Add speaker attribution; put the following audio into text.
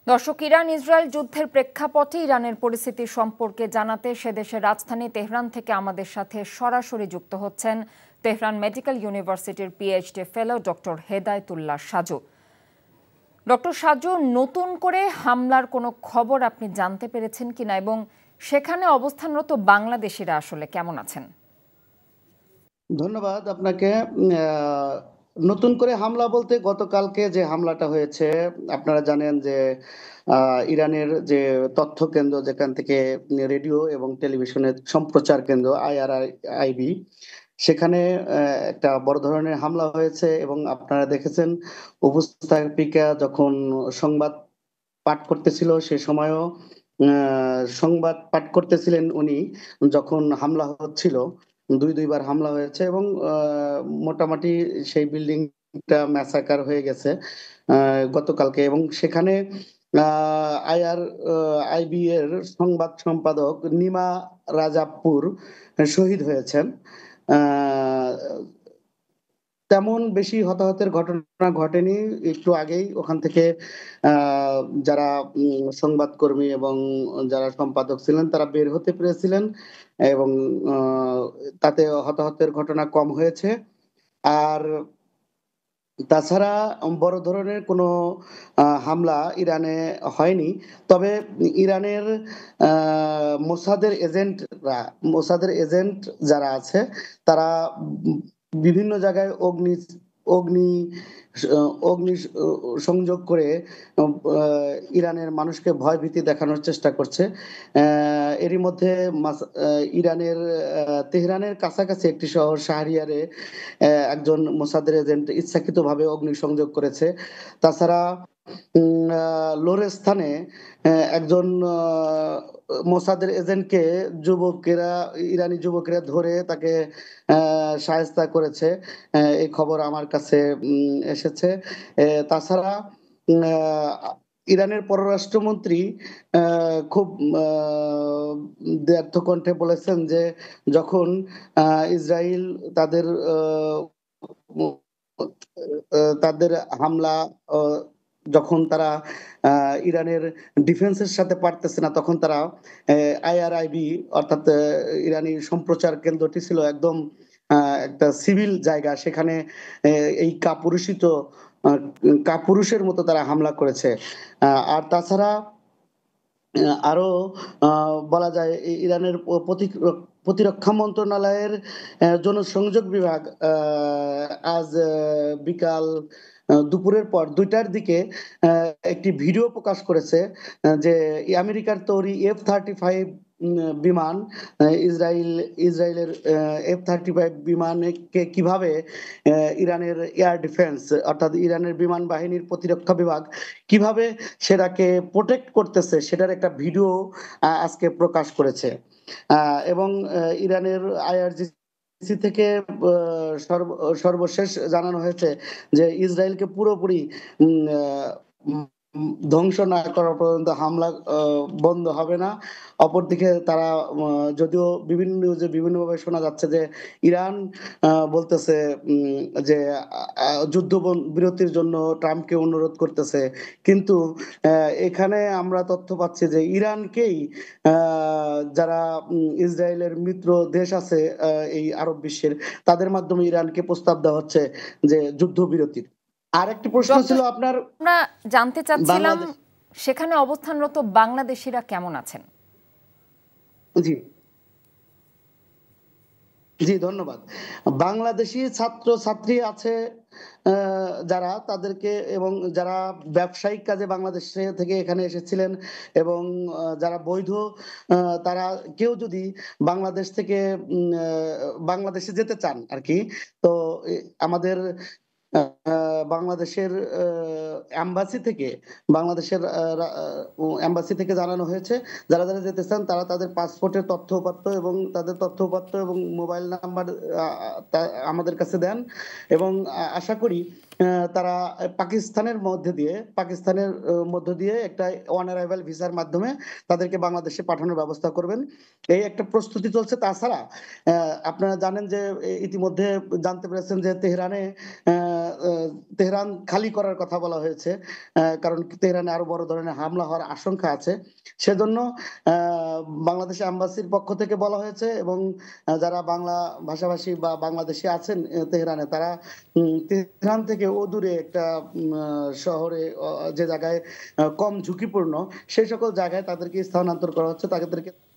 Speaker 1: দর্শক, Iran Israel যুদ্ধের প্রেক্ষাপটে ইরানের পরিস্থিতি সম্পর্কে জানাতে সে দেশের রাজধানী তেহরান থেকে আমাদের সাথে সরাসরি যুক্ত হচ্ছেন তেহরান মেডিকেল ইউনিভার্সিটির পিএইচডি ফেলো ডক্টর হেদায়েতুল্লাহ সাজু। ডক্টর সাজু, নতুন করে হামলার কোনো খবর আপনি জানতে পেরেছেন কিনা এবং সেখানে অবস্থানরত বাংলাদেশিরা আসলে কেমন আছেন?
Speaker 2: ধন্যবাদ আপনাকে। নতুন করে হামলা বলতে গতকালকে যে হামলাটা হয়েছে, আপনারা জানেন যে ইরানের যে তথ্য কেন্দ্র, যেখান থেকে রেডিও এবং টেলিভিশনের সম্প্রচার কেন্দ্র IRIB, সেখানে একটা বড় ধরনের হামলা হয়েছে এবং আপনারা দেখেছেন উপস্থাপিকা যখন সংবাদ পাঠ করতেছিল সে সময়ও সংবাদ পাঠ করতেছিলেন উনি, যখন হামলা হচ্ছিল। দুইবার হামলা হয়েছে এবং মোটামুটি সেই বিল্ডিংটা ম্যাসাকার হয়ে গেছে গতকালকে। এবং সেখানে IRIB এর সংবাদ সম্পাদক নিমা রাজাপুর শহীদ হয়েছেন। আহ তেমন বেশি হতাহতের ঘটনা ঘটেনি। একটু আগেই ওখান থেকে যারা সংবাদকর্মী এবং যারা সম্পাদক ছিলেন তারা বের হতে পেরেছিলেন এবং তাতে হতাহতের ঘটনা কম হয়েছে। আর তাছাড়া বড় ধরনের কোনো হামলা ইরানে হয়নি। তবে ইরানের মোসাদের এজেন্ট যারা আছে তারা বিভিন্ন জায়গায় অগ্নি অগ্নি সংযোগ করে ইরানের মানুষকে ভয় ভীতি দেখানোর চেষ্টা করছে। এরই মধ্যে ইরানের তেহরানের কাছাকাছি একটি শহর শাহরিয়ারে একজন মোসাদের এজেন্ট ইচ্ছাকৃতভাবে অগ্নিসংযোগ করেছে। তাছাড়া লোরেস্থানে একজন মোসাদের এজেন্টকে ইরানি যুবকেরা ধরে তাকে শায়েস্তা করেছে, এই খবর আমার কাছে এসেছে। তাছাড়া ইরানের পররাষ্ট্রমন্ত্রী খুব দ্ব্যর্থ কণ্ঠে বলেছেন যে যখন ইসরায়েল তাদের হামলা, যখন তারা ইরানের ডিফেন্সের সাথে পারতেছে না, তখন তারা IRIB অর্থাৎ ইরানি সম্প্রচার কেন্দ্রটি ছিল একদম একটা সিভিল জায়গা, সেখানে এই কাপুরুষের মতো তারা হামলা করেছে। আর তাছাড়া আরো বলা যায় ইরানের প্রতিরক্ষা মন্ত্রণালয়ের জনসংযোগ বিভাগ আজ বিকাল দুপুরের পর 2টার দিকে একটি ভিডিও প্রকাশ করেছে যে আমেরিকার তৈরি F-35 বিমান, ইসরায়েলের F-35 বিমানকে কিভাবে ইরানের এয়ার ডিফেন্স অর্থাৎ ইরানের বিমান বাহিনীর প্রতিরক্ষা বিভাগ কিভাবে সেটাকে প্রোটেক্ট করতেছে, সেটার একটা ভিডিও আজকে প্রকাশ করেছে। এবং ইরানের IRGC থেকে সর্বশেষ জানানো হয়েছে যে ইসরায়েলকে পুরোপুরি ধ্বংস না করা পর্যন্ত হামলা বন্ধ হবে না। অপরদিকে তারা যদিও বিভিন্ন নিউজে বিভিন্নভাবে শোনা যাচ্ছে যে ইরান বলতেছে যে যুদ্ধ বিরতির জন্য ট্রাম্পকে অনুরোধ করতেছে, কিন্তু এখানে আমরা তথ্য পাচ্ছি যে ইরানকেই যারা ইসরায়েলের মিত্র দেশ আছে এই আরব বিশ্বের, তাদের মাধ্যমে ইরানকে প্রস্তাব দেওয়া হচ্ছে যে যুদ্ধবিরতির। আরেকটি প্রশ্ন ছিল আপনার,
Speaker 1: আমরা জানতে চাচ্ছিলাম সেখানে অবস্থানরত বাংলাদেশিরা কেমন আছেন?
Speaker 2: জি জি, ধন্যবাদ। বাংলাদেশি ছাত্র ছাত্রী আছে যারা, তাদেরকে এবং যারা ব্যবসায়িক কাজে বাংলাদেশ থেকে এখানে এসেছিলেন এবং যারা বৈধ, তারা কেউ যদি বাংলাদেশ থেকে বাংলাদেশে যেতে চান আর কি, তো আমাদের বাংলাদেশের এম্বাসি থেকে জানানো হয়েছে যারা যারা যেতে চান তারা তাদের পাসপোর্টের তথ্যপত্র এবং তাদের তথ্যপত্র এবং মোবাইল নাম্বার আমাদের কাছে দেন এবং আশা করি তারা পাকিস্তানের মধ্য দিয়ে একটা অন অ্যারাইভাল ভিসার মাধ্যমে তাদেরকে বাংলাদেশে পাঠানোর ব্যবস্থা করবেন। এই একটা প্রস্তুতি চলছে। তাছাড়া অ্যা আপনারা জানেন যে ইতিমধ্যে জানতে পেরেছেন যে অ্যা অ তেহরান খালি করার কথা বলা হয়েছে। কারণ তেহরানে আরো বড় ধরনের হামলা হওয়ার আশঙ্কা আছে। সেজন্য অ্যা বাংলাদেশ এম্বাসির পক্ষ থেকে বলা হয়েছে এবং যারা বাংলা ভাষাভাষী বা বাংলাদেশী আছেন তেহরানে তারা তেহরান থেকে অদূরে একটা শহরে যে জায়গায় কম ঝুঁকিপূর্ণ সেই সকল জায়গায় তাদেরকে স্থানান্তর করা হচ্ছে। তাদেরকে